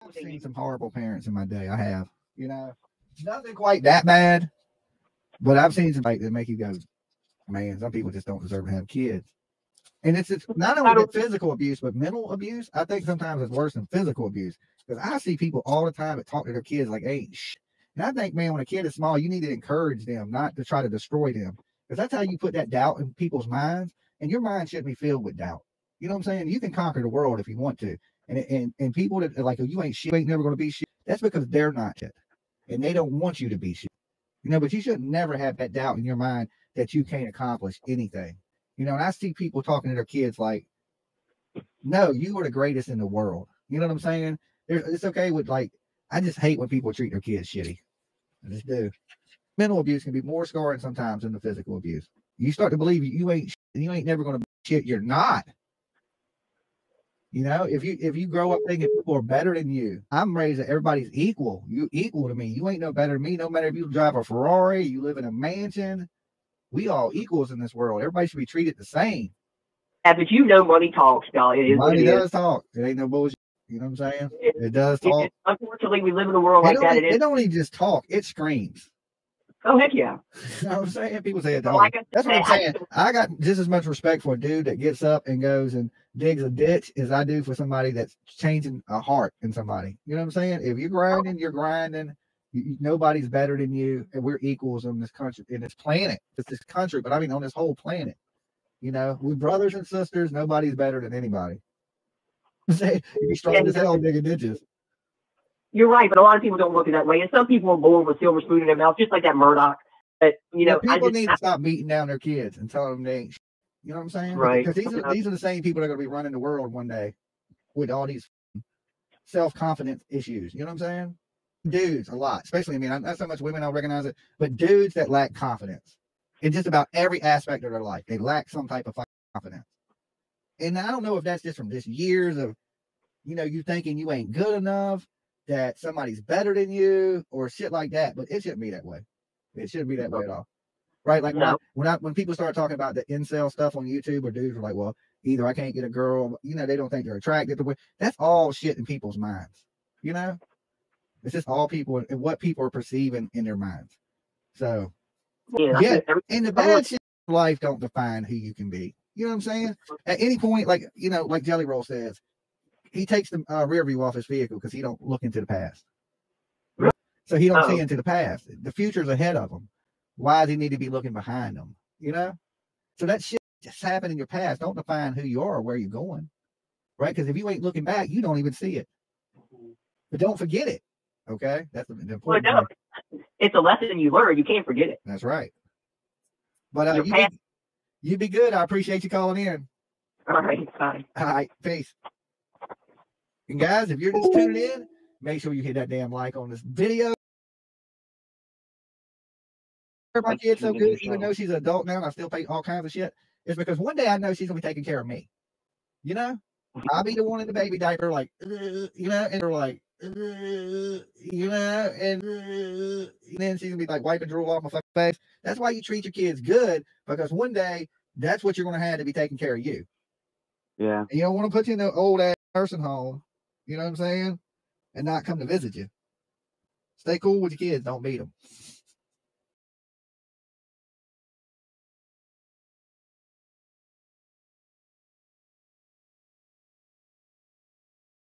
I've seen some horrible parents in my day. I have, you know, nothing quite that bad, but I've seen some like that make you go, man, some people just don't deserve to have kids. And it's not only the physical abuse, but mental abuse. I think sometimes it's worse than physical abuse because I see people all the time that talk to their kids like, hey, shh. And I think, man, when a kid is small, you need to encourage them, not to try to destroy them. Because that's how you put that doubt in people's minds. And your mind shouldn't be filled with doubt. You know what I'm saying? You can conquer the world if you want to. And people that are like, oh, you ain't shit, you ain't never going to be shit. That's because they're not shit. And they don't want you to be shit. You know, but you should never have that doubt in your mind that you can't accomplish anything. You know, and I see people talking to their kids like, no, you are the greatest in the world. You know what I'm saying? It's okay with like, I just hate when people treat their kids shitty. I just do. Mental abuse can be more scarring sometimes than the physical abuse. You start to believe you ain't never going to be shit. You're not. You know, if you grow up thinking people are better than you, I'm raised that everybody's equal. You equal to me. You ain't no better than me. No matter if you drive a Ferrari, you live in a mansion. We all equals in this world. Everybody should be treated the same. Yeah, but you know money talks, y'all. It is money does talk. It ain't no bullshit. You know what I'm saying? It does talk. Unfortunately, we live in a world like that. It don't even just talk. It screams. Oh, heck yeah. You know what I'm saying? People say it don't. Like that's what I'm saying. I got just as much respect for a dude that gets up and goes and digs a ditch as I do for somebody that's changing a heart in somebody. You know what I'm saying? If you're grinding, you're grinding. Nobody's better than you, and we're equals on this country, in this planet. It's this country, but I mean on this whole planet. You know, we're brothers and sisters. Nobody's better than anybody. Say you be strong as hell digging ditches. You're right, but a lot of people don't look at it that way, and some people are born with silver spoon in their mouth, just like that Murdoch. But you know, people need to stop beating down their kids and telling them they ain't. You know what I'm saying? Right. Because these are the same people that are going to be running the world one day with all these self-confidence issues. You know what I'm saying? Dudes, a lot, especially, I mean, not so much women, I'll recognize it, but dudes that lack confidence in just about every aspect of their life. They lack some type of confidence. And I don't know if that's just from just years of, you know, you thinking you ain't good enough, that somebody's better than you or shit like that, but it shouldn't be that way. It shouldn't be that way at all. Right? Like when people start talking about the incel stuff on YouTube, or dudes are like, well, either I can't get a girl, you know, they don't think they're attracted to women. That's all shit in people's minds. You know? It's just all people and what people are perceiving in their minds. So yeah, and the bad shit in life don't define who you can be. You know what I'm saying? At any point, like, you know, like Jelly Roll says, he takes the rear view off his vehicle because he don't look into the past. So he don't see into the past. The future's ahead of him. Why does he need to be looking behind him? You know? So that shit just happened in your past. Don't define who you are or where you're going. Right? Because if you ain't looking back, you don't even see it. But don't forget it. Okay? That's the important thing. It's a lesson you learn. You can't forget it. That's right. But you be good. I appreciate you calling in. All right. Bye. All right. Peace. And guys, if you're just tuning in, make sure you hit that damn like on this video. My kid's so good, even though she's an adult now and I still pay all kinds of shit. It's because one day I know she's going to be taking care of me. You know? I'll be the one in the baby diaper, like, you know, and they're like, you know, and then she's gonna be like wiping drool off my fucking face. That's why you treat your kids good, because one day that's what you're gonna have to be taking care of you. Yeah. And you don't want to put you in the old ass nursing home, you know what I'm saying, and not come to visit you. Stay cool with your kids, don't beat them.